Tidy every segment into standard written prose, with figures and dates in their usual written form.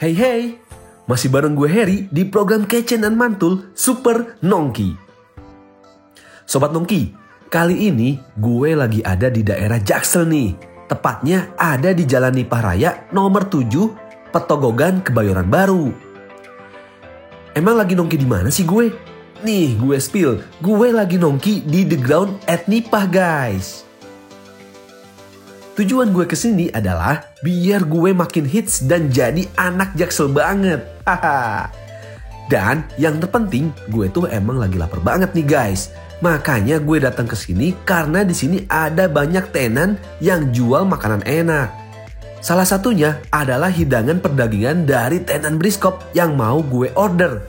Hey hey, masih bareng gue Harry di program Kece dan Mantul Super Nongki. Sobat Nongki, kali ini gue lagi ada di daerah Jaksel nih. Tepatnya ada di Jalan Nipah Raya nomor 7, Petogogan, Kebayoran Baru. Emang lagi nongki di mana sih gue? Nih gue spill, gue lagi nongki di The Ground at Nipah guys. Tujuan gue kesini adalah biar gue makin hits dan jadi anak Jaksel banget. Haha. Dan yang terpenting, gue tuh emang lagi lapar banget nih guys. Makanya gue datang ke sini karena di sini ada banyak tenan yang jual makanan enak. Salah satunya adalah hidangan perdagingan dari tenan Briskop yang mau gue order.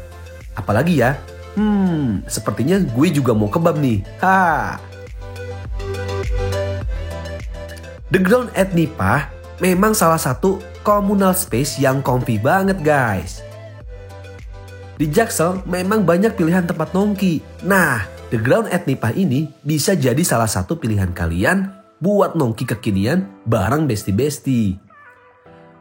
Apalagi ya? Sepertinya gue juga mau kebab nih. The Ground at Nipah memang salah satu communal space yang comfy banget guys. Di Jaksel memang banyak pilihan tempat nongki. Nah, The Ground at Nipah ini bisa jadi salah satu pilihan kalian buat nongki kekinian bareng besti-besti.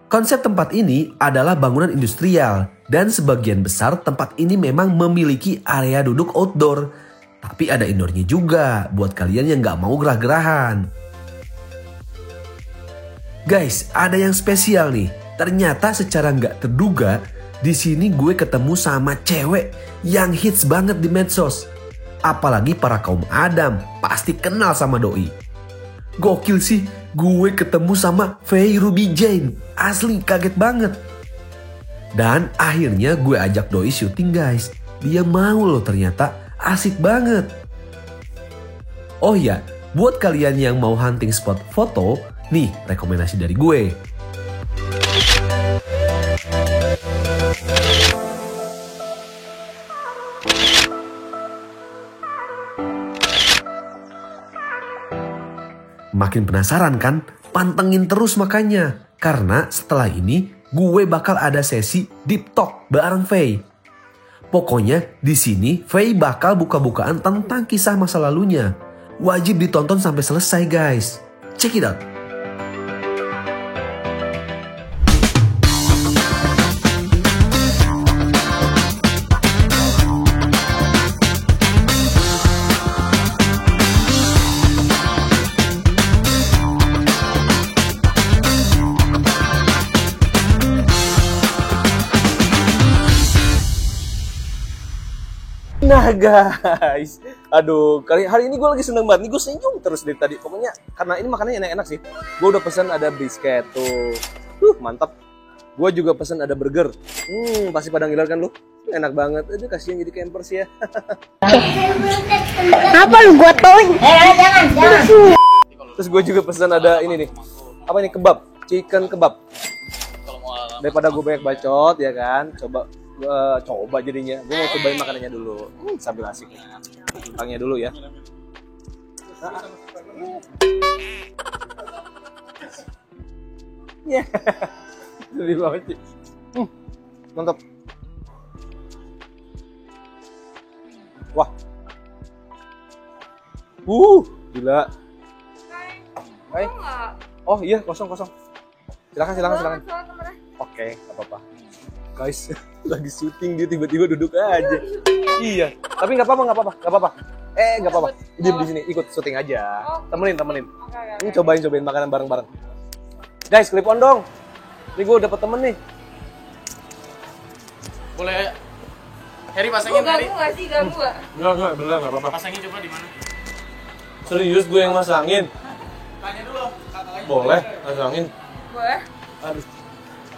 Konsep tempat ini adalah bangunan industrial dan sebagian besar tempat ini memang memiliki area duduk outdoor. Tapi ada indoornya juga buat kalian yang gak mau gerah-gerahan. Guys, ada yang spesial nih. Ternyata secara nggak terduga, di sini gue ketemu sama cewek yang hits banget di medsos. Apalagi para kaum Adam, pasti kenal sama doi. Gokil sih, gue ketemu sama Faye Ruby Jane. Asli kaget banget. Dan akhirnya gue ajak doi syuting guys. Dia mau loh ternyata, asik banget. Oh ya, buat kalian yang mau hunting spot foto, nih rekomendasi dari gue. Makin penasaran kan? Pantengin terus makanya. Karena setelah ini gue bakal ada sesi deep talk bareng Faye. Pokoknya di sini Faye bakal buka-bukaan tentang kisah masa lalunya. Wajib ditonton sampai selesai guys. Check it out. Nah guys, aduh hari ini gue lagi seneng banget nih, gue senyum terus dari tadi. Pokoknya karena ini makanannya enak-enak sih. Gue udah pesen ada brisket tuh, mantap. Gue juga pesen ada burger. Pasti pada ngiler kan lu? Enak banget. Aduh kasihan jadi campers ya. Apa lu gua tauin? Jangan. Terus gue juga pesen ada ini nih. Apa ini, kebab? Chicken kebab. Daripada gue banyak bacot ya kan, coba jadinya. Gue mau cobain makanannya dulu sambil asik. Tangnya dulu ya. Lebih banget sih. Mantap. Wah. Gila. Hai. Oh iya, kosong. Silakan. Oke, gak apa-apa. Guys, lagi syuting dia tiba-tiba duduk aja. Iya, tapi nggak apa-apa. Nggak apa-apa. Diam di sini, ikut syuting aja. Temenin. Ini cobain makanan bareng-bareng. Guys, clip on dong. Ini gue dapet temen nih. Boleh Harry pasangin Harry? Ganggu gak sih? Ganggu gak? Enggak, bener nggak apa-apa. Pasangin coba di mana? Serius gue yang masangin. Tanya dulu kakaknya. Boleh, masangin. Boleh? Aduh.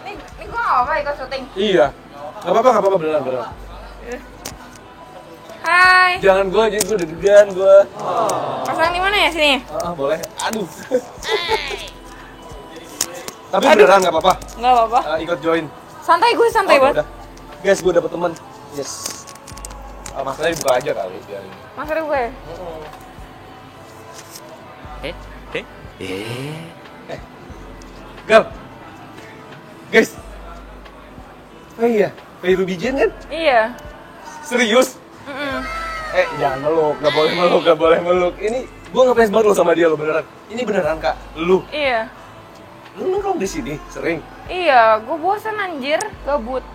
Ini gua gak apa-apa ikut syuting. Iya. Nggak apa-apa beneran. Hai. Jangan gue aja, gue deg-degan gue. Pasang di mana ya sini? Boleh. Aduh. Tapi beneran nggak apa-apa. Gak apa-apa. Ikut join. Santai banget. Udah. Guys, gue dapet temen. Yes. Masalahnya dibuka aja kali biarin. Mas gue. Gal. Guys. Iya. Faye Ruby Jane kan? Iya. Serius? Jangan meluk, gak boleh meluk. Ini gue ngefans banget lo sama dia lo beneran. Ini beneran kak, lu. Iya. Lu nongkrong di sini sering? Iya, gue bosan anjir, gabut.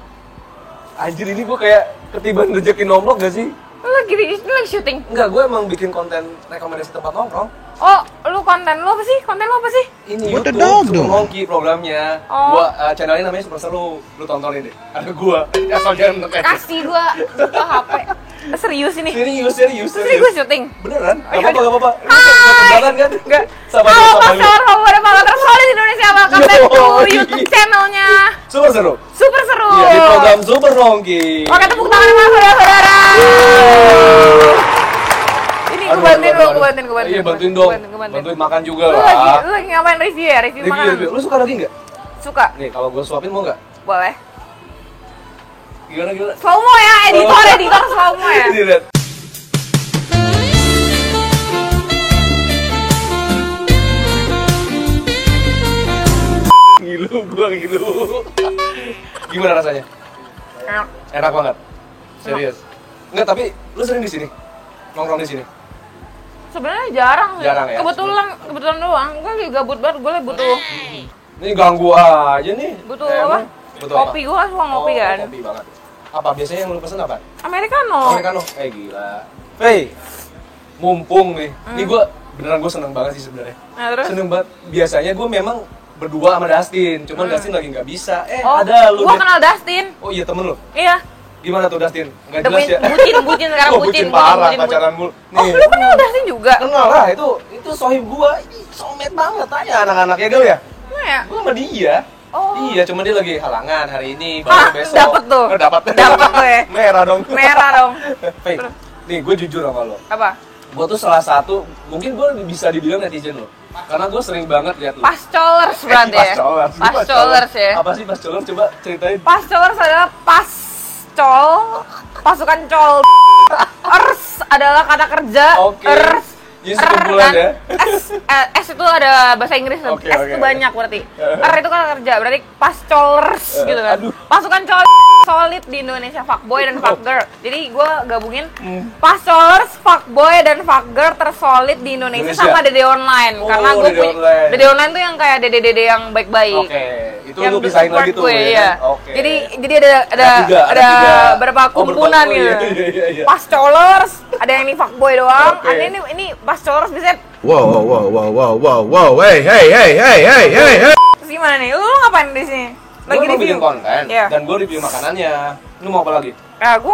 Anjir ini gue kayak ketiban rezeki nongkrong gak sih? Lu lagi syuting? Enggak, gue emang bikin konten rekomendasi tempat nongkrong. Oh, lu konten lu apa sih? Konten lu apa sih? Ini YouTube, Super Monkey programnya. Oh. Gua channelnya namanya Super Seru. Lu tontonin deh. Ada gua. Asal jangan neken. Kasih gua buka HP. Serius ini? Serius. Terus gue syuting? Beneran? Gak apa-apa. Gak keberatan kan? Enggak. Sama Halo, lu. Pastor, favorit banget tersolid di Indonesia. Welcome back to YouTube channelnya Super Seru. Super Seru. Iya, di program Super Monkey. Oke, tepuk tangan sama saudara-saudara. Ini gue bantuin lu, gue bantuin. Iya, bantuin dong. Bantuin makan juga lah. Lu lagi ngapain review ya? Review makanan? Lu suka daging nggak? Suka? Nih, kalau gua suapin mau nggak? Boleh. Gimana? Slow mo ya, editor slow mo ya. Ini lihat. Ngilu. Gimana rasanya? Enak banget. Serius. Enggak, tapi lu sering di sini? Nongkrong di sini? Sebenarnya jarang sih. Jarang ya? Kebetulan doang. Gue lagi gabut banget, gue butuh Ini ganggu aja nih. butuh apa? Butuh Kopi, gue kan suka ngopi kan. Kopi banget. Apa biasanya yang lu pesen apa? Americano. Americano. Gila. Hey, mumpung nih. Ini gue seneng banget sih sebenarnya. Nah, terus? Seneng banget. Biasanya gue memang berdua sama Dustin, cuman Dustin lagi nggak bisa. Oh, ada lu. gue kenal Dustin. Oh iya, temen lu. Iya. Gimana tuh Dustin? Nggak jelas ya? Bucin sekarang Oh, bucin parah pacaran mulu. Oh, lu kenal Dustin juga? Kenal lah, itu sohib gua. Ih, soulmate banget, tanya anak-anaknya Gel ya. Nah, ya? Gua sama dia. Oh. Iya, cuma dia lagi halangan hari ini, baru besok. Dapet tuh. Oh, dapat tuh ya. Merah dong. Merah dong. Hey, nih gue jujur sama lo. Apa? Gue tuh salah satu, mungkin gue bisa dibilang netizen lo. Karena gue sering banget lihat lo. Pascolers berarti ya? Pascolers ya? Apa sih pascolers? Coba ceritain. Pascolers adalah pasukan col. Ers adalah kata kerja. Oke. Ers. Jadi sekumpulan ya. S itu ada bahasa Inggris. Oke, S oke. itu banyak berarti. R itu kata kerja. Berarti pascolers gitu kan. Aduh. Pasukan col solid di Indonesia, fuckboy dan fuckgirl. Jadi gue gabungin pascolers, fuckboy dan fuckgirl tersolid di Indonesia sama Dede Online. Oh, Karena gue Dede punya Online. Dede Online tuh yang kayak dede-dede yang baik-baik. Oke, itu Yang lu pisahin lagi tuh gue, ya. iya. Oke. Jadi ada berapa kumpulan gitu. Iya. Pascolers, ada yang ini fuckboy doang, Oke. ada ini pascolers bisa. Wow, hey. Terus gimana nih? Lu ngapain di sini? Lagi Gue review bikin konten Iya. dan gue review makanannya. Lu mau apa lagi? Nah, gue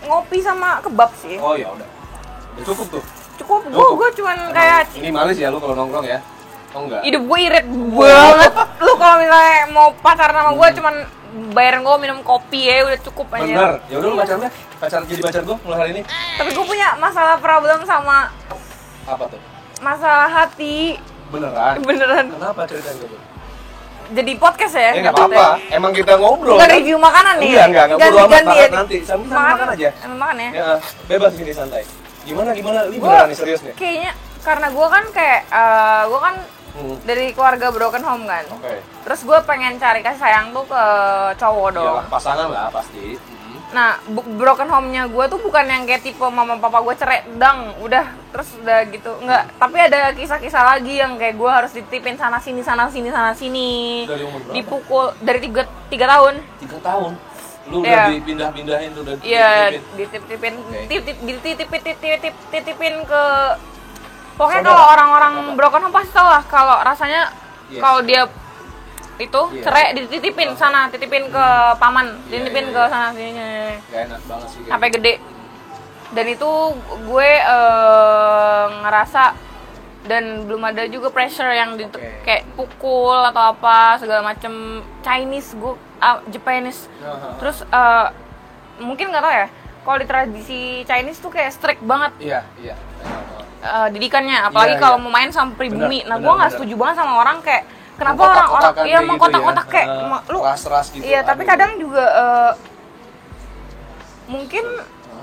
ngopi sama kebab sih. Oh ya udah. Udah cukup tuh. Cukup, Cukup. gue cuman kayak Ini malis ya lu kalau nongkrong ya? Oh enggak. hidup gue irit banget. Lu kalau misalnya mau pacaran sama gue cuman bayaran gue minum kopi ya udah cukup aja. Bener. Ya udah lu pacarnya. Jadi pacar gue mulai hari ini. Tapi gue punya masalah problem sama Apa tuh? masalah hati. Beneran. Beneran. Kenapa ceritanya gitu? Jadi podcast ya? Ya nggak apa-apa. Emang kita ngobrol. Bukan kan? review makanan nih. Enggak perlu amat Ganti-ganti makan nanti. Sambil makan aja. Emang makan ya? Ya, bebas gini santai. Gimana? Ini Gua beneran nih serius nih? kayaknya karena gue kan kayak gue kan dari keluarga broken home kan. Oke. Terus gue pengen cari kasih sayang tuh ke cowok dong. Iyalah, pasangan lah pasti. Nah, broken home-nya gue tuh bukan yang kayak tipe mama papa gue cerai, dang, udah, terus udah gitu. Enggak, tapi ada kisah-kisah lagi yang kayak gue harus dititipin sana sini. Dari umur berapa? Dipukul dari 3 tahun. 3 tahun. Lu Iya. udah dipindah-pindahin tuh udah. Iya, dititipin. dititipin ke pokoknya Saudara. kalau orang-orang Apa? broken home pasti tau lah kalau rasanya Yes. kalau dia itu Iya. cerai dititipin sana, titipin ke paman, Iya, dititipin iya, ke iya. sana sini Gak enak banget sih. sampai gede. Dan itu gue ngerasa dan belum ada juga pressure yang Oke. kayak pukul atau apa segala macem Chinese, gue Japanese. Aha. Terus mungkin nggak tau ya, kalau di tradisi Chinese tuh kayak strict banget Iya. didikannya, apalagi Iya, kalau iya. mau main sama pribumi. Benar, Nah, gue nggak benar. setuju banget sama orang kayak kenapa Mengkotak-kotakan orang-orang kayak gitu mengkotak-kotak ya. kayak lu ras-ras gitu. iya, tapi Aduh. kadang juga mungkin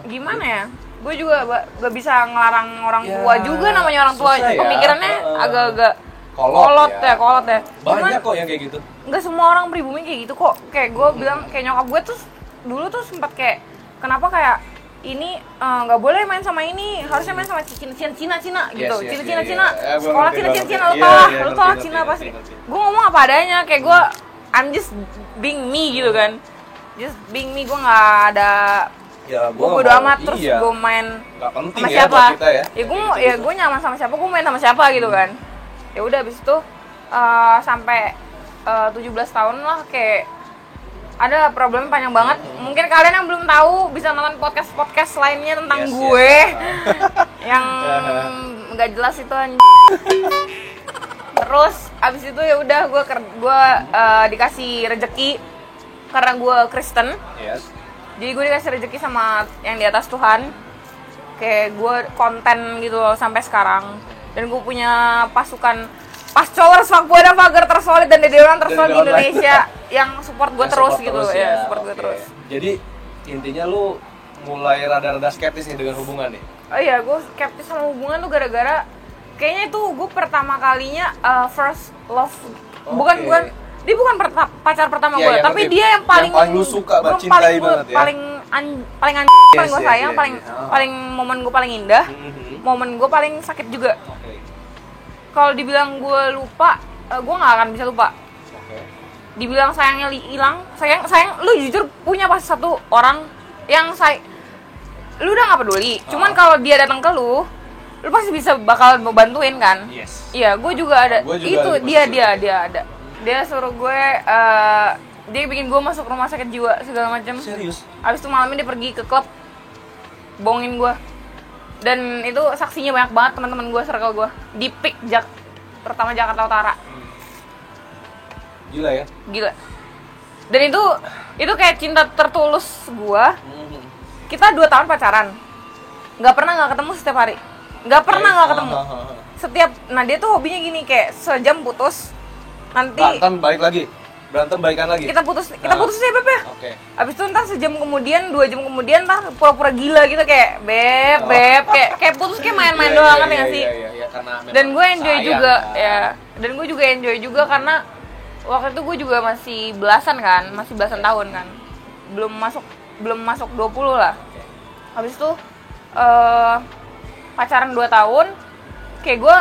gimana ya, gue juga gak bisa ngelarang orang Ya, tua juga, namanya orang tua susah ya. pemikirannya agak-agak Kolot ya. kolot ya. Banyak kok yang kayak gitu. Nggak semua orang pribumi kayak gitu kok. Kayak gue bilang, kayak nyokap gue tuh dulu tuh sempat kayak kenapa kayak ini nggak boleh main sama ini, harusnya main sama Cina gitu. Yes, Cina. iya. Sekolah Gua ngerti Cina, banget. lu tau lah Cina pasti. Gue ngomong apa adanya, kayak gue I'm just being me gitu kan. Just being me, gue nggak ada. Ya, Gue bodo amat terus gue main Gak penting sama ya siapa. buat kita ya. Gue nyaman sama siapa, gue main sama siapa gitu kan. Ya udah abis itu sampai 17 tahun lah kayak ada problem panjang banget. Mungkin kalian yang belum tahu bisa nonton podcast lainnya tentang gue yang nggak jelas itu Terus abis itu ya udah gue dikasih rejeki karena gue Kristen. Yes. Jadi gue dikasih rejeki sama yang di atas Tuhan. Kayak gue konten gitu loh sampai sekarang. Dan gue punya pasukan Pascolers Fuckboy Fager tersolid dan Dedeonan tersolid di Indonesia yang support gue terus gitu ya, support gue terus. Jadi intinya lu mulai rada-rada skeptis nih dengan hubungan nih. Oh iya, gue skeptis sama hubungan tuh gara-gara kayaknya itu gue pertama kalinya first love. Bukan dia bukan pacar pertama gue, tapi dia yang paling lu suka banget, cintai banget ya. paling gue sayang, paling momen gue paling indah, momen gue paling sakit juga. Kalau dibilang gue lupa, gue nggak akan bisa lupa. Dibilang sayangnya hilang, sayang lu jujur punya pas satu orang yang lu udah nggak peduli. Cuman kalau dia datang ke lu pasti bisa bakal mau bantuin kan? Yes. Iya, gue juga ada. Gua juga Itu ada dia ada. Dia suruh gue, dia bikin gue masuk rumah sakit jiwa segala macam. Serius? Abis itu malamnya dia pergi ke klub, bohongin gue. Dan itu saksinya banyak banget teman-teman gue, circle gue di PIK terutama Jakarta Utara. Gila ya? Gila. Dan itu kayak cinta tertulus gue. Kita 2 tahun pacaran, nggak pernah nggak ketemu setiap hari, nggak pernah nggak ketemu. Setiap, nah dia tuh hobinya gini kayak sejam putus, nanti berantem balikan lagi. Kita putus ya beb ya. Oke. Abis itu ntar sejam kemudian, 2 jam kemudian ntar pura-pura gila gitu kayak beb, kayak putus kayak main-main doang kan nggak sih? Iya, karena Dan gue enjoy sayang, juga kan. ya. Dan gue juga enjoy juga karena waktu itu gue juga masih belasan tahun kan. Belum masuk 20 lah. Habis itu pacaran 2 tahun, kayak gue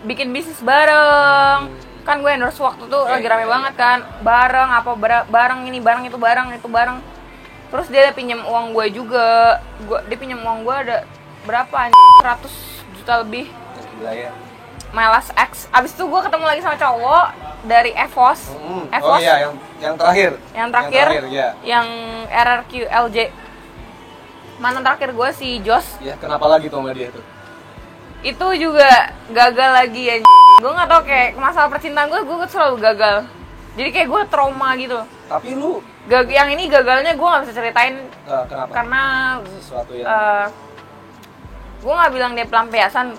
bikin bisnis bareng. Kan gue endorse waktu tuh lagi rame banget kan. Bareng ini, bareng itu, bareng. Terus dia pinjam uang gue juga. Dia pinjam uang gue ada berapa? 100 juta lebih. Gila ya. My last ex. Abis itu gue ketemu lagi sama cowok dari EVOS. Oh iya, yang terakhir. Ya. Yang RRQ LJ. Mantan terakhir gue si Jos. Ya, kenapa lagi tuh sama dia tuh? Itu juga gagal lagi ya. Gue nggak tau, kayak masalah percintaan gue selalu gagal. Jadi kayak gue trauma gitu. Tapi lu yang ini gagalnya gue nggak bisa ceritain. Kenapa? Karena Sesuatu yang gue nggak bilang dia pelampiasan.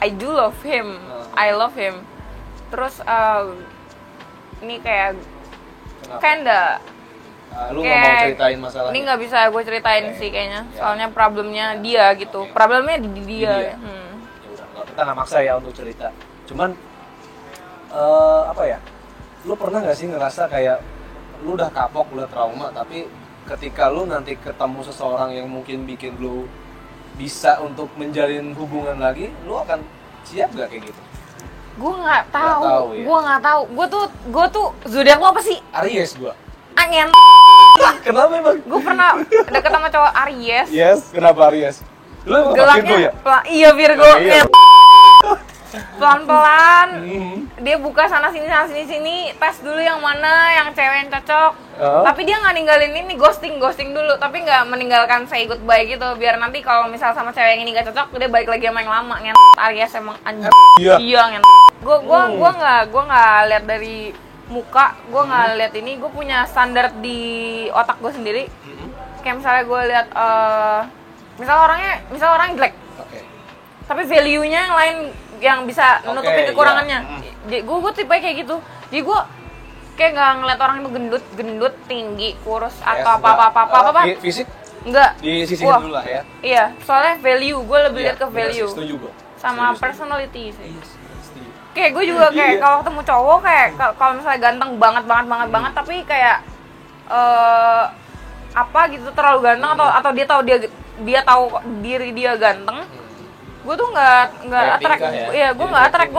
I do love him. I love him. Terus ini kayak kinda lu nggak mau ceritain masalah ini nggak bisa gue ceritain sih kayaknya. Soalnya problemnya dia gitu. Problemnya di dia. Ya udah, kita nggak maksa ya untuk cerita. Cuman apa ya? Lu pernah nggak sih ngerasa kayak lu udah kapok, udah trauma, tapi ketika lu nanti ketemu seseorang yang mungkin bikin lu bisa untuk menjalin hubungan lagi, lu akan siap gak kayak gitu? Gue nggak tahu. Ya? Gue nggak tahu. Gue tuh zodiak lo apa sih? Aries gua. Angin. Kenapa emang? Gue pernah deket sama cowok Aries. Yes, kenapa Aries? Lu emang Virgo ya? Iya Virgo. Oh, iya. Pelan-pelan dia buka sana sini, tes dulu yang mana yang cewek yang cocok. Tapi dia nggak ninggalin ini, ghosting dulu, tapi nggak meninggalkan say goodbye gitu, biar nanti kalau misal sama cewek yang ini nggak cocok dia balik lagi sama yang lama. Aries emang anjing. Iya gue nggak lihat dari muka, gue nggak lihat ini, gue punya standar di otak gue sendiri. Kayak misalnya gue lihat misal orangnya jelek, tapi value-nya yang lain yang bisa nutupin kekurangannya. Gue tipe kayak gitu. Jadi gue kayak nggak ngeliat orang itu gendut, tinggi, kurus atau apa. Fisik? Enggak. Di sisi dulu lah ya. Iya, soalnya value, gue lebih lihat ke value. Setuju gue. Sama personality sih. Kayak gue juga kayak kalau ketemu cowok kayak kalau misalnya ganteng banget, tapi kayak apa gitu, terlalu ganteng atau dia tahu diri dia ganteng. Gue tuh nggak attract. Iya, gue nggak attract.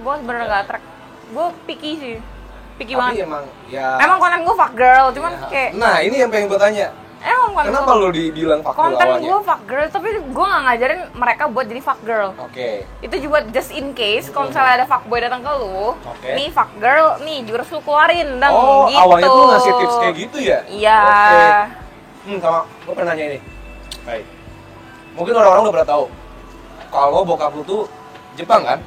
Gue sebenarnya nggak attract. Gue picky sih. Picky banget. Emang konten gue fuck girl, cuman kayak. Nah, ini yang pengen gue tanya. Kenapa lo dibilang fuck girl awalnya? Konten gue fuck girl, tapi gue nggak ngajarin mereka buat jadi fuck girl. Oke. Itu juga just in case kalau misalnya ada fuckboy datang ke lu, nih fuck girl, nih jurus lu keluarin dan gitu. Awalnya tuh ngasih tips kayak gitu ya? Iya. Sama gue pernah nanya ini. Baik. Mungkin orang-orang udah pernah tahu kalau bokap lu tuh Jepang kan?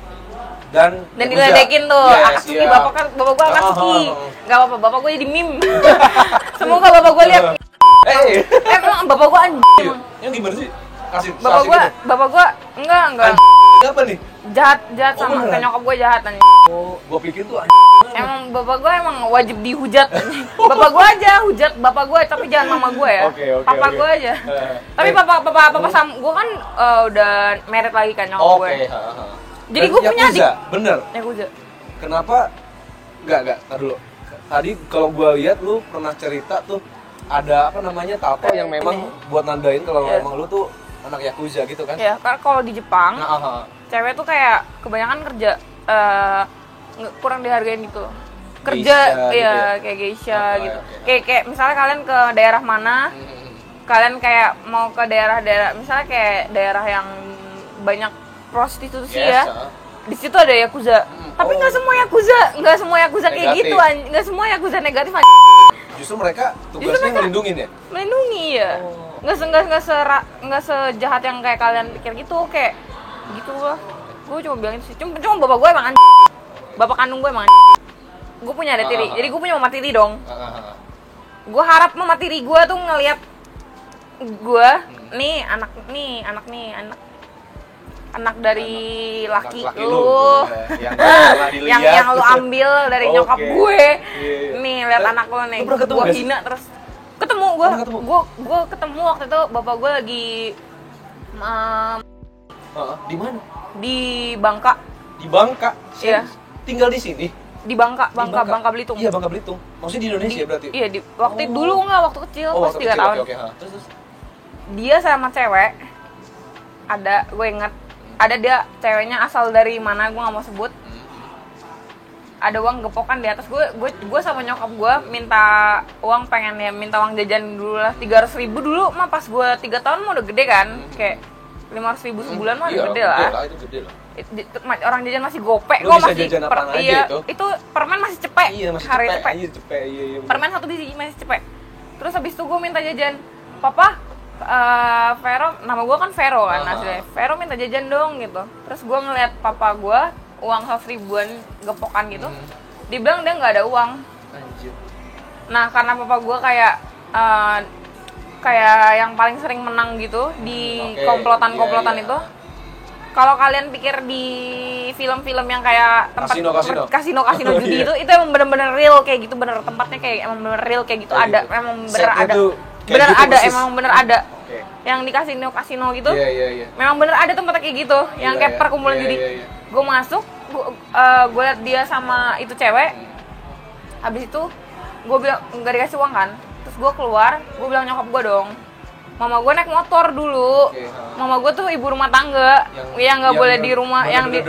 Dan diledekin tuh, Akatsuki, bapak gue Akatsuki. Gak apa-apa, bapak gue jadi meme. Semoga bapak gue lihat. Emang bapak gue anjing. Yang gimana sih? Kasih bapak gue enggak. Apa nih? Jahat sama kayak nyokap gue jahat anjing. Gue pikir tuh emang bapak gue emang wajib dihujat. Bapak gue aja hujat bapak gue, tapi jangan mama gue ya. Papa gue aja. Tapi papa sama gue kan udah married lagi kan nyokap gue. Jadi gue punya adik. Bener. Yakuza. Kenapa? Enggak. Tar dulu. Tadi kalau gue lihat lu pernah cerita tuh ada apa namanya tato yang memang buat nandain kalau emang lu tuh anak Yakuza gitu kan? Iya, karena kalau di Jepang cewek tuh kayak kebanyakan kerja kurang dihargain gitu. Kerja kayak geisha gitu. Kayak misalnya kalian ke daerah mana? Kalian kayak mau ke daerah-daerah misalnya kayak daerah yang banyak prostitusi ya. Di situ ada Yakuza. Tapi nggak semua Yakuza kayak gitu, nggak semua Yakuza negatif. Justru mereka tugasnya ngelindungin ya? Melindungi ya. Nggak sejahat yang kayak kalian pikir gitu, kayak gitu lah. Gue cuma bilang itu sih. Cuma bapak gue emang bapak kandung gue emang gue punya ada tiri. Jadi gue punya mama tiri dong. Gue harap mama tiri gue tuh ngelihat gue anak dari laki lu yang lu ambil dari nyokap gue. Nih lihat anak lu nih, gue hina terus ketemu gue ketemu waktu itu bapak gue lagi di mana? Di Bangka. Iya. Tinggal di sini. Di Bangka Belitung. Iya, Bangka Belitung. Maksudnya di Indonesia berarti? Iya, waktu kecil, pas 3 tahun. Terus. Dia sama cewek ada, gue inget ada dia ceweknya asal dari mana gue nggak mau sebut. Ada uang gepokan di atas gue sama nyokap gue minta uang minta uang jajan dulu lah 300.000 dulu mah pas gue 3 tahun mah udah gede kan, kayak 500.000 sebulan mah udah gede lah. Itu gede lah. Orang jajan masih gope, gue masih jajan apaan aja itu permen masih cepek. Iya, masih cepek. Iya. Permen 1 biji masih cepek. Terus habis itu gue minta jajan, papa, Vero, nama gue kan Vero kan aslinya. Vero minta jajan dong gitu. Terus gue ngeliat papa gue uang 100.000-an gepokan gitu. Dia bilang dia nggak ada uang. Anjir. Nah karena papa gue kayak yang paling sering menang gitu di komplotan itu. Kalau kalian pikir di film-film yang kayak tempat kasino judi itu emang bener-bener real kayak gitu, bener tempatnya kayak emang bener real kayak gitu, ada emang bener ada. Emang bener ada. Yang di kasino gitu. Iya. Memang bener ada tempatnya kayak gitu, yang kayak perkumpulan judi. Gue masuk, gue liat dia sama itu cewek. Habis itu gue bilang nggak dikasih uang kan. Terus gue keluar, gue bilang nyokap gue dong. Mama gue naik motor dulu. Mama gue tuh ibu rumah tangga yang nggak boleh di rumah, yang di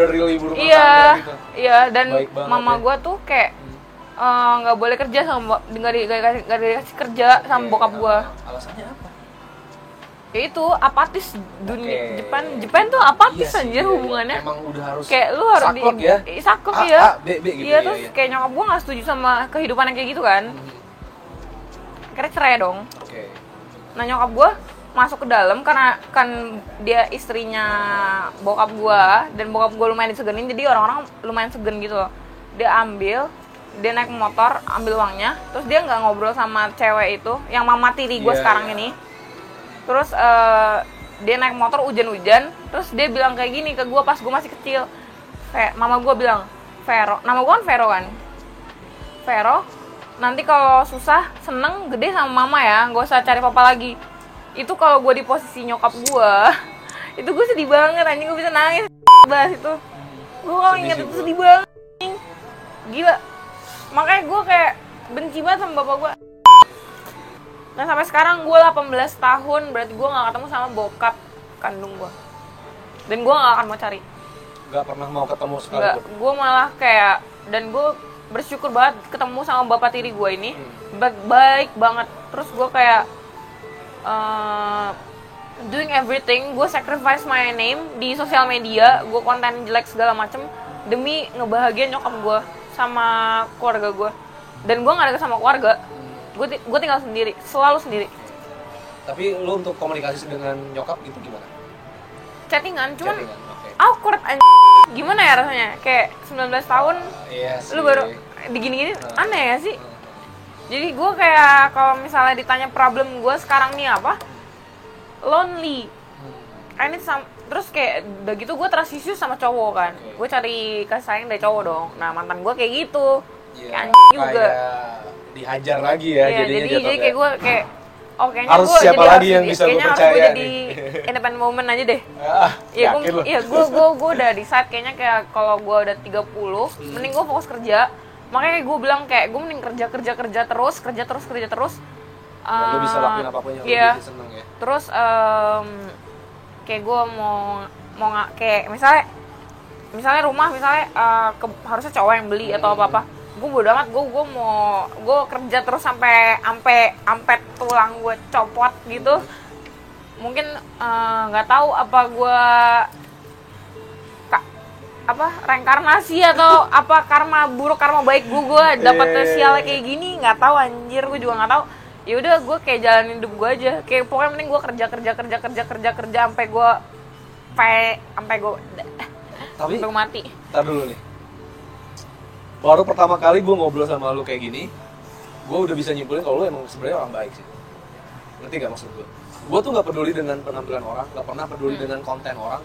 iya dan mama gue tuh kayak nggak boleh kerja sama nggak dikasih kerja sama bokap gue. Alasannya apa? Ya itu apatis dunia. Jepang tuh apatis anjir hubungannya. Emang udah harus kayak lu harus saklek ya. Saklek ya. B gitu. Iya terus kayak nyokap gue nggak setuju sama kehidupan yang kayak gitu kan. Akhirnya cerai dong. Nah nyokap gue masuk ke dalam karena kan dia istrinya bokap gue dan bokap gue lumayan disegenin, jadi orang-orang lumayan segen gitu loh. Dia naik motor ambil uangnya, terus dia nggak ngobrol sama cewek itu yang mama tiri gue sekarang ini. Terus dia naik motor hujan-hujan, terus dia bilang kayak gini ke gue pas gue masih kecil. Kayak mama gue bilang, Vero, nama gue kan Vero kan. Vero, nanti kalau susah seneng gede sama mama ya, gak usah cari papa lagi. Itu kalau gue di posisi nyokap gue, itu gue sedih banget anjing, gue bisa nangis bahas itu. Gue kalau inget itu sedih banget anjing. Gila. Makanya gue kayak benci banget sama bapak gue. Nah sampai sekarang gue 18 tahun, berarti gue gak ketemu sama bokap kandung gue. Dan gue gak akan mau cari. Gak pernah mau ketemu sekali. Gak, gue malah kayak, dan gue bersyukur banget ketemu sama bapak tiri gue ini. Baik banget. Terus gue kayak doing everything, gue sacrifice my name di sosial media, gue konten jelek segala macem demi ngebahagiain nyokap gue sama keluarga gue. Dan gue gak deket sama keluarga. Gue tinggal sendiri, selalu sendiri. Tapi lu untuk komunikasi dengan nyokap gitu gimana? Chattingan, cuman okay. awkward gimana ya rasanya? Kayak 19 tahun, iya lu baru digini-gini, aneh ya sih? Jadi gue kayak kalau misalnya ditanya problem gue sekarang nih apa? Lonely. Terus kayak udah gitu gue trust issues sama cowok kan. Gue cari kasih sayang dari cowok dong. Nah mantan gue kayak gitu. Yeah, kayak juga. Dihajar lagi ya, yeah, jadi kayak gue kayak kayaknya harus gue siapa jadi lagi yang bisa gue percaya harus gue jadi nih. independent woman aja deh. Iya, gue udah decide kayaknya kayak kalau gue udah 30, mending gue fokus kerja. Makanya gue bilang kayak gue mending kerja terus. Lu bisa lakuin apapun yang lu bisa seneng ya. Terus kayak gue mau kayak misalnya rumah harusnya cowok yang beli atau apa. Gue bodo amat, gue kerja terus sampai tulang gue copot gitu. Mungkin nggak tahu apa gue reinkarnasi atau apa karma buruk karma baik gue dapet sialnya kayak gini, nggak tahu anjir, gue juga nggak tahu. Ya udah gue kayak jalanin hidup gue aja, kayak pokoknya mending gue kerja sampai gue mati. Tar dulu nih. Baru pertama kali gue ngobrol sama lu kayak gini, gue udah bisa nyimpulin kalau lu emang sebenarnya orang baik sih. Ngerti gak maksud gue? Gue tuh gak peduli dengan penampilan orang, gak pernah peduli dengan konten orang.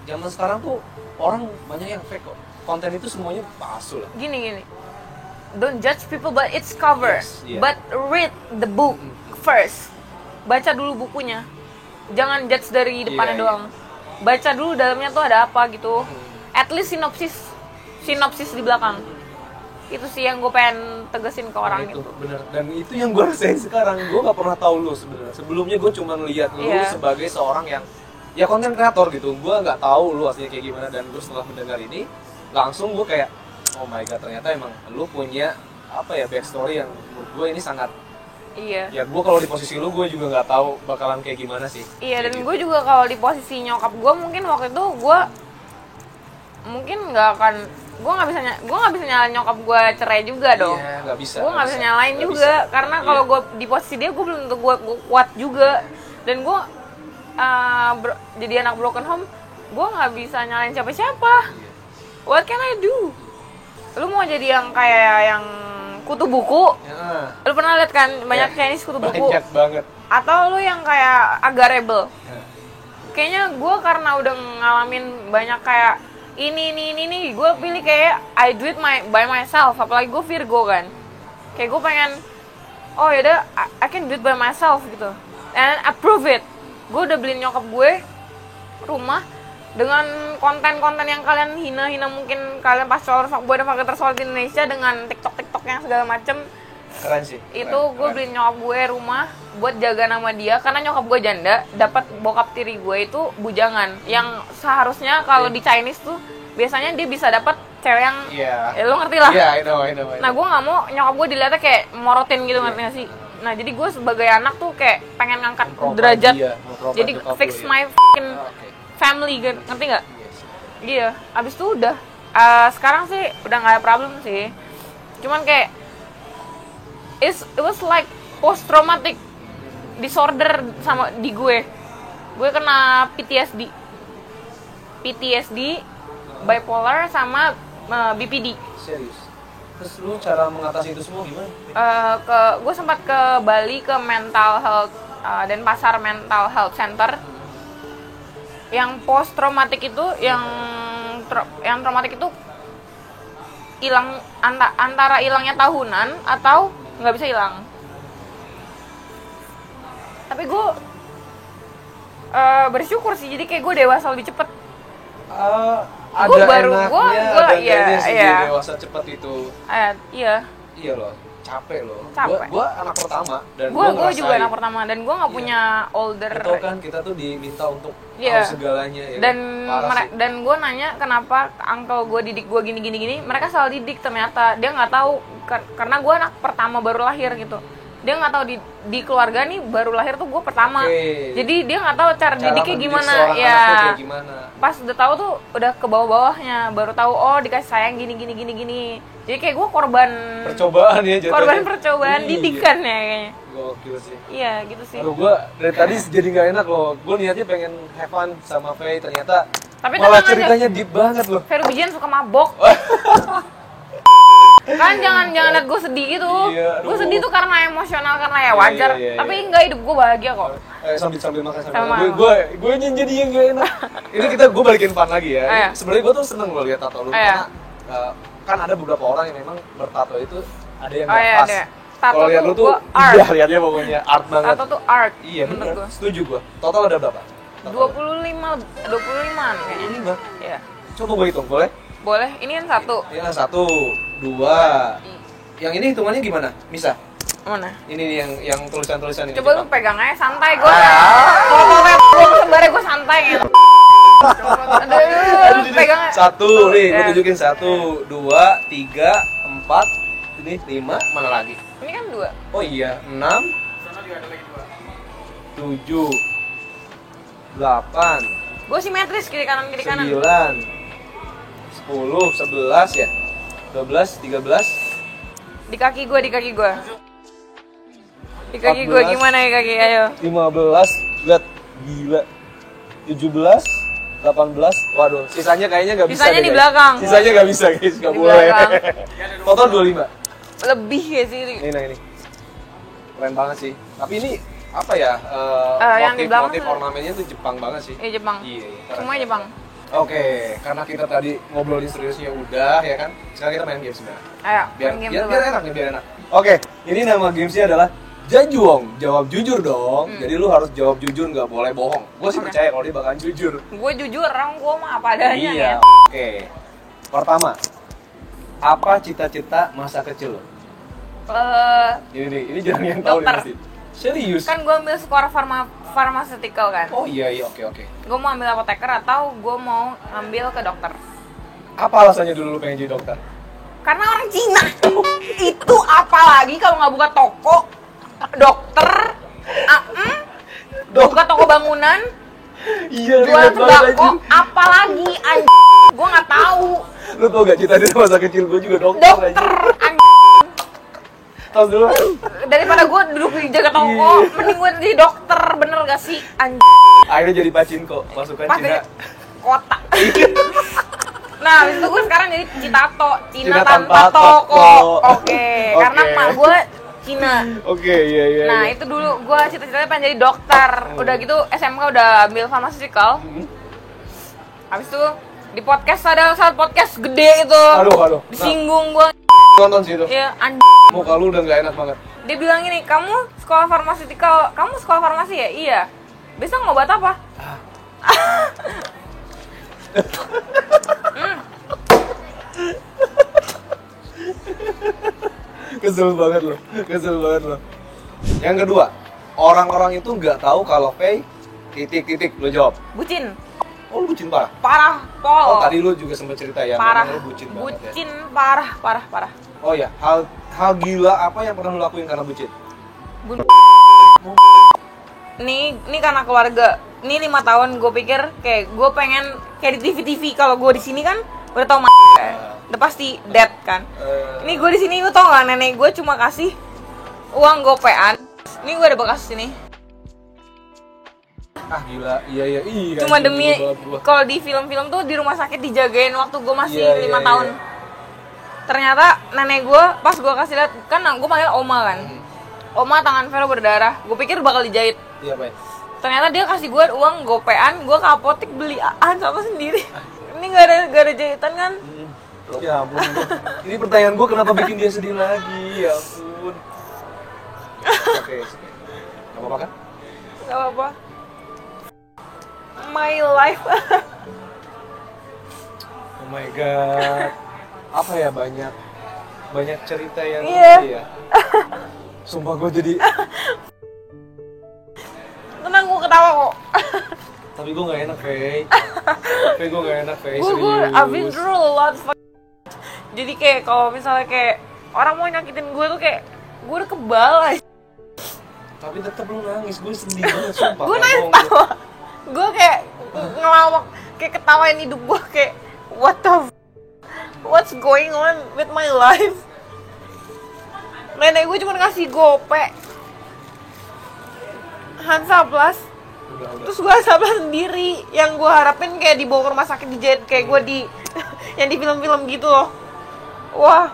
Zaman sekarang tuh orang banyak yang fake kok. Konten itu semuanya palsu lah. Gini. Don't judge people but its cover. Yes, yeah. But read the book first. Baca dulu bukunya. Jangan judge dari depannya doang. Baca dulu dalamnya tuh ada apa gitu. At least sinopsis di belakang. Itu sih yang gue pengen tegesin ke orang itu. Bener. Dan itu yang gue rasain sekarang. Gue gak pernah tahu lu sebenarnya. Sebelumnya gue cuma lihat lu sebagai seorang yang ya konten kreator gitu. Gue gak tahu lu aslinya kayak gimana. Dan gue setelah mendengar ini langsung gue kayak oh my god, ternyata emang lu punya backstory yang menurut gue ini sangat. Iya. Ya gue kalau di posisi lu gue juga nggak tahu bakalan kayak gimana sih. Iya, dan gitu. gue juga kalau di posisi nyokap gue mungkin waktu itu gue nggak bisa nyalain nyokap gue cerai juga dong. Iya, nggak bisa. Gue nggak bisa nyalain juga karena kalau gue di posisi dia gue belum tentu gue kuat juga. Dan gue jadi anak broken home, gue nggak bisa nyalain siapa-siapa. What can I do? Lu mau jadi yang kayak yang kutu buku? Ya. Lu pernah lihat kan banyak Chinese kutu buku? Banyak banget. Atau lu yang kayak agak rebel? Ya. Kayaknya gue karena udah ngalamin banyak kayak ini, gue pilih kayak I do it by myself. Apalagi gue Virgo kan. Kayak gue pengen, oh yaudah I can do it by myself gitu. And I prove it. Gue udah beliin nyokap gue rumah dengan konten-konten yang kalian hina mungkin kalian pas fuckboy dan fucker tersolid di Indonesia dengan TikTok yang segala macem. Keren sih. Itu gue beliin nyokap gue rumah buat jaga nama dia karena nyokap gue janda, dapat bokap tiri gue itu bujangan yang seharusnya kalau di Chinese tuh biasanya dia bisa dapat cewek yang lo ngerti lah. Iya, I know. Nah gue nggak mau nyokap gue dilihatnya kayak morotin gitu, ngerti nggak sih? Nah jadi gue sebagai anak tuh kayak pengen ngangkat derajat, jadi fix my fucking family, ngerti nggak? Iya, abis itu udah. Sekarang sih udah nggak ada problem sih. Cuman kayak it was like post traumatic disorder sama di gue. Gue kena PTSD, bipolar sama BPD. Serius? Terus lu cara mengatasi itu semua gimana? Gue sempat ke Bali ke mental health Denpasar Mental Health Center. Yang post traumatic itu yang traumatik itu hilang antara hilangnya tahunan atau nggak bisa hilang. Tapi gue bersyukur sih, jadi kayak gue dewasa lebih cepet. Ada enaknya dan kayaknya sih dewasa cepet itu. Iya Iya loh. capek loh. Capek. Gua anak pertama dan Gue ngerasain. juga anak pertama dan gue nggak punya older. Itu kan kita tuh diminta untuk Iya. tahu segalanya ya. Dan Parah sih. dan gue nanya kenapa uncle gue didik gue gini, mereka salah didik. Ternyata dia nggak tahu karena gue anak pertama baru lahir gitu. Dia nggak tahu di keluarga nih baru lahir tuh gue pertama. Jadi dia nggak tahu cara didiknya mendidik gimana seorang ya. anak tuh kayak gimana. Pas udah tahu tuh udah ke bawah-bawahnya baru tahu oh dikasih sayang gini. Jadi kayak gue korban Percobaan ya jatuhnya. korban percobaan Iya. didikan ya kayaknya. Gokil sih. Iya gitu sih. Aduh, gue dari tadi jadi gak enak loh. Gue niatnya pengen have fun sama Faye, ternyata Tapi malah tenang aja. ceritanya deep banget loh. Ferguson suka mabok. Kan jangan liat gue sedih gitu. Iya, aduh. Gue sedih tuh karena emosional karena ya wajar. Iya. Tapi enggak, hidup gue bahagia kok. Sambil makan Sama. gue jadi yang gak enak. Ini gue balikin fun lagi ya. Ayo. Sebenarnya gue tuh seneng loh lihat tato lu Ayo. karena kan ada beberapa orang yang memang bertato itu ada yang Oh gak iya pas. ada. Tato Kalau lihat lu tuh tuh gue art. iya lihatnya pokoknya art banget. Tato tuh art. Iya menurut bener. gue. Setuju gue. Total ada berapa? 25-an kayaknya. Ini bang. Iya. Coba gue hitung boleh? Boleh. Ini kan satu. Ini kan 1, 2. Yang ini hitungannya gimana? Bisa? Mana? Ini nih yang tulisan-tulisan ini. Coba lu pegang aja santai gue. Kalau gue sebarnya gue santai gitu. Aduh, pegang aja. 1 nih, gue Ya. tunjukin 1, 2, 3, 4, ini 5, mana lagi? Ini kan 2. Oh iya, 6, Sana juga ada lagi 2. 7, 8, Gue simetris kiri kanan 9, 10, 11 ya? 12, 13, Di kaki gue. Di kaki gue 14. gimana ya kaki? Ayo. 15, lihat gila. 17, 18, waduh, sisanya kayaknya nggak bisa. Sisanya deh, di guys. belakang. Sisanya nggak bisa guys, nggak Di boleh. belakang. Total 25. Lebih ya sih. Ini. Keren banget sih. Tapi ini apa ya? Yang di belakang motif tuh- ornamennya tuh Jepang banget sih. Iya Jepang. Iya. Keren. Semuanya Jepang. Oke, karena kita tadi ngobrolin seriusnya udah ya kan. Sekarang kita main game sebenarnya. Ayo, Biar main game biar, dulu. biar enak nih, biar enak. Oke, ini nama gamesnya adalah Janjuong, jawab jujur dong. Jadi lu harus jawab jujur, nggak boleh bohong. Gue sih Oke. percaya kalau dia bakalan jujur. Gue jujur, orang gue mah apa adanya Iya. ya. Oke. Pertama, apa cita-cita masa kecil lo? Ini jarang yang tahu nih Dokter. pasti. Serius? Kan gue ambil skor pharmaceutical kan. Oh iya, oke. Gue mau ambil apoteker atau gue mau ambil ke dokter. Apa alasannya dulu lu pengen jadi dokter? Karena orang Cina itu apalagi kalau nggak buka toko, dokter, buka toko bangunan, Iya, jual sembako, apalagi gue nggak tahu. Lu tau gak cita-cita masa kecil gue juga dokter Dokter, Tahu dulu. daripada gue duduk di jaga toko, mending gue jadi dokter, bener gak sih? Akhirnya jadi pachinko, masukkan Pasti Cina. kota. Nah, habis itu gue sekarang jadi Citato, Cina Cina tanpa tanpa toko. toko. Oke, karena emak gue Cina. Oke, iya. Nah, itu dulu gue cita-citanya pengen jadi dokter. Udah gitu SMK udah ambil pharmaceutical. Habis itu di podcast ada saat podcast gede itu. Aduh. Disinggung gue. Nonton sih itu. Ya, Muka lu udah gak enak banget. Dia bilang gini, "Kamu sekolah farmaceutical, kamu sekolah farmasi ya?" "Iya." "Bisa ngobat apa?" Kesel banget lo. Yang kedua, orang-orang itu nggak tahu kalau Faye titik lo jawab. Bucin. Oh, lu bucin parah. Parah, pol. Oh, tadi lu juga sempat cerita ya, Parah. memang lu bucin banget ya. Bucin parah. Oh ya, hal gila apa yang pernah lu lakuin karena bucin? Ini karena keluarga. Ini 5 tahun gue pikir kayak gue pengen kayak di TV kalau gue di sini kan udah tau udah pasti dead kan. Ini gue di sini lu tau gak, nenek gue cuma kasih uang gopean. Ini gue ada bekas sini. Ah gila, iya. Cuma anjing, demi gila banget gua. kalau di film-film tuh di rumah sakit dijagain waktu gue masih Iya, 5 tahun. iya. Ternyata nenek gue pas gue kasih lihat kan gue panggil Oma kan. Oma tangan Vero berdarah. Gue pikir bakal dijahit. Iya, Pak. Ternyata dia kasih gue uang gopean, gue ke apotek beli sama sendiri. Ini gak ada jahitan kan? Ya ampun. Ini pertanyaan gue kenapa bikin dia sedih lagi? Ya ampun. Oke. Gak apa-apa kan? Gak apa-apa. My life. Oh my god. Apa ya, banyak banyak cerita yang Iya. ya. Sumpah gue jadi Tenang, gue ketawa kok. tapi gue gak enak, Faye. Faye gue gak enak, Faye, Gue serius. I've been through a lot of jadi kayak kalau misalnya kayak orang mau nyakitin gue tuh kayak gue udah kebal aja. Tapi tetep lu nangis, gue sedih banget, sumpah. Gue nangis tawa. Gue kayak ngelawak, kayak ketawain hidup gue kayak what's going on with my life. Nenek gue cuma ngasih gope Hansaplas. Udah. Terus gue Hansaplas sendiri. Yang gue harapin kayak dibawa ke rumah sakit dijahit kayak gue di yang di film-film gitu loh. Wah,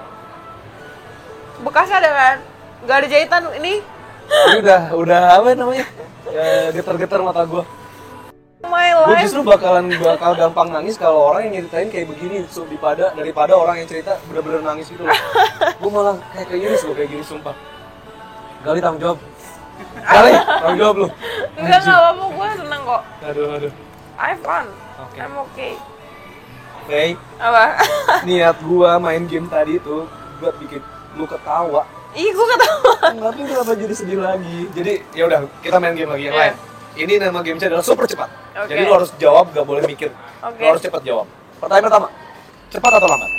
bekasnya ada kan? Gak ada jahitan ini. Ini udah apa namanya? Ya, getar-getar mata gue. My Gue life. justru bakal gampang nangis kalau orang yang nyeritain kayak begini daripada orang yang cerita bener-bener nangis gitu loh. Gue malah kayak iris loh kayak gini, sumpah. Gali tanggung jawab. Gali tanggung jawab lu. Enggak apa-apa, gue seneng kok. Aduh. I have fun. Oke. I'm okay. Hey, Apa? niat gua main game tadi itu buat bikin lu ketawa. Ih, gue ketawa. Tapi kenapa jadi sedih lagi? Jadi ya udah, kita main game lagi yang Iya. lain. Ini nama gamenya adalah super cepat. Oke. Jadi lu harus jawab, gak boleh mikir. Oke. Lu harus cepat jawab. Pertanyaan pertama, cepat atau lambat?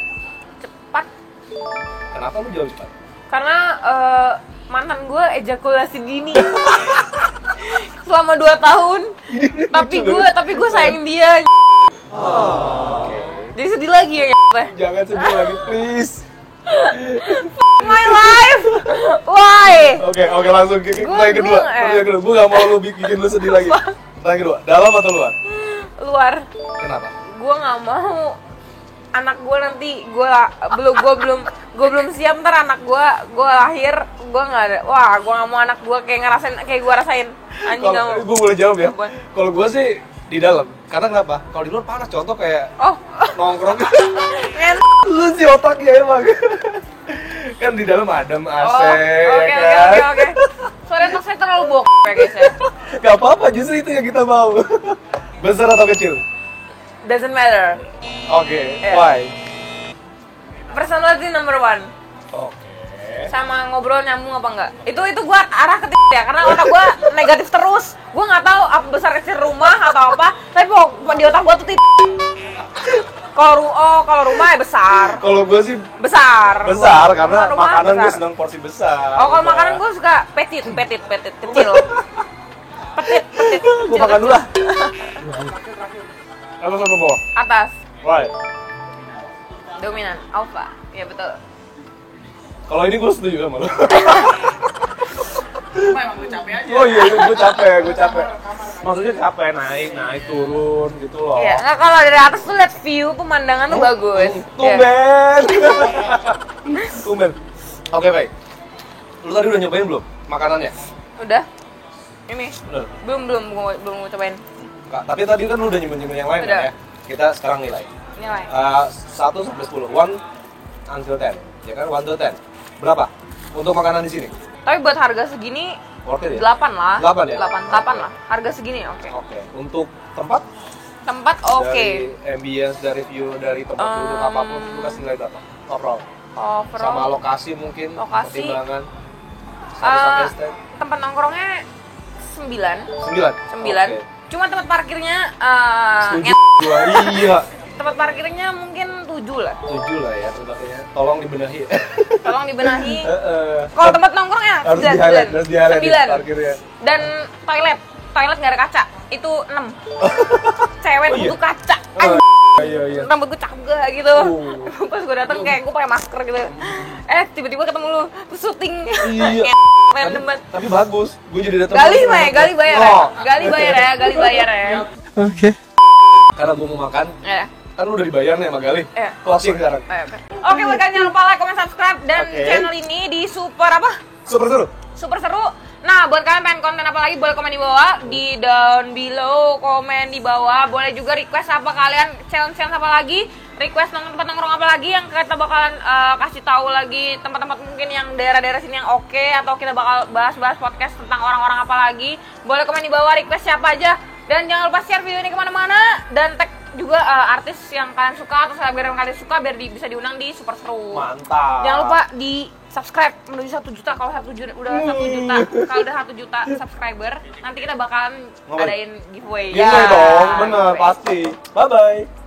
Cepat. Kenapa lu jawab cepat? Karena mantan gue ejakulasi dini selama 2 tahun. tapi gue sayang dia. Oke. Jadi sedih lagi ya. Jangan sedih lagi, please. My life. Why? Oke, langsung ke pertanyaan kedua. Pertanyaan kedua, gua gak mau lu bikin lu sedih lagi. Pertanyaan kedua, dalam atau luar? Luar. Kenapa? Gue nggak mau anak gue nanti gue belum siap, ntar anak gue lahir gue nggak ada. Wah, gue nggak mau anak gue kayak ngerasain kayak gue rasain. Anjing nggak mau. Gue boleh jawab ya? Boleh. Kalau gue sih di dalam. Karena kenapa? Kalau di luar panas, contoh kayak Oh, nongkrong. men. Lu sih otaknya emang. Kan di dalam adem AC, Oh, ya kan? oke. Sorry, untuk saya terlalu bokep ya guys ya. Gak apa-apa, justru itu yang kita mau. Besar atau kecil? Doesn't matter. Oke, Iya. why? Personality number 1. Oke. Sama ngobrol nyambung apa enggak? Itu gua arah ke ya, karena otak gua negatif terus. Gua nggak tahu apa besar kecil rumah atau apa, tapi di otak gua tuh kalau rumah ya besar. Kalau gue sih Besar karena Rumah makanan gue besar. senang porsi besar. Oh, kalau makanan gue suka petit kecil. Petit Gue makan dulu lah. Atas atau bawah? atas. Why? Dominan alpha. Ya betul. Kalau ini gue setuju sama lo. Emang lu capek aja. Oh iya, gue capek. Maksudnya capek naik turun gitu loh. Iya, nggak, kalau dari atas tuh lihat view pemandangan tuh bagus. Iya. Tumben. Oke, baik. Lu tadi udah nyobain belum makanannya? Udah. Ini. Udah. Belum mau cobain. Tapi tadi kan lu udah nyobain yang lain Udah. kan ya? Kita sekarang nilai. Nilai. 1 sampai 10. 1 until 10. Ya kan? 1 to 10. Berapa? Untuk makanan di sini? Tapi buat harga segini Worth it ya? 8 lah. 8 ya? 8 lah. Harga segini oke. Oke. Untuk tempat? Tempat oke. Dari ambience, dari view, dari tempat duduk apapun, lu kasih nilai berapa? Overall. Sama lokasi mungkin, Lokasi. pertimbangan. 1 sampai 10. Tempat nongkrongnya 9. 9. Oke. Cuma tempat parkirnya Setuju gua. Iya. tempat parkirnya mungkin 7 lah. 7 lah ya tempatnya. Tolong dibenahi. Tolong dibenahi. Heeh. Kalau tempat nongkrongnya harus 9. di-highlight 9. parkirnya. Dan toilet nggak ada kaca. Itu 6. Cewek Oh, iya? butuh kaca. Iya. Rambut gue cakep gak gitu. Pas gue dateng kayak gue pakai masker gitu. Tiba-tiba ketemu lu terus syuting. Iya. Random banget. Tapi bagus. Gue jadi datang. Gali bayar ya. Oh. Gali bayar ya. Oke. Karena gue mau makan, Ya. kan lu udah dibayar nih sama Gali. Iya. Closing sekarang. Oke, buat kalian jangan lupa like, comment, subscribe dan Oke. channel ini di super apa? Super seru. Super seru. Nah, buat kalian pengen konten apa lagi boleh komen di bawah, di down below, komen di bawah. Boleh juga request apa kalian, challenge apa lagi, request tempat nongkrong apa lagi yang kita bakalan kasih tahu lagi, tempat-tempat mungkin yang daerah-daerah sini yang oke, atau kita bakal bahas-bahas podcast tentang orang-orang apa lagi. Boleh komen di bawah request siapa aja. Dan jangan lupa share video ini kemana-mana dan tag juga artis yang kalian suka atau selebgram yang kalian suka biar bisa diundang di Super Seru. Mantap. Jangan lupa di subscribe menuju 1 juta. Kalau udah 1 juta, kalau udah 1 juta subscriber, nanti kita bakalan adain giveaway. Giveaway dong, bener pasti. Bye bye.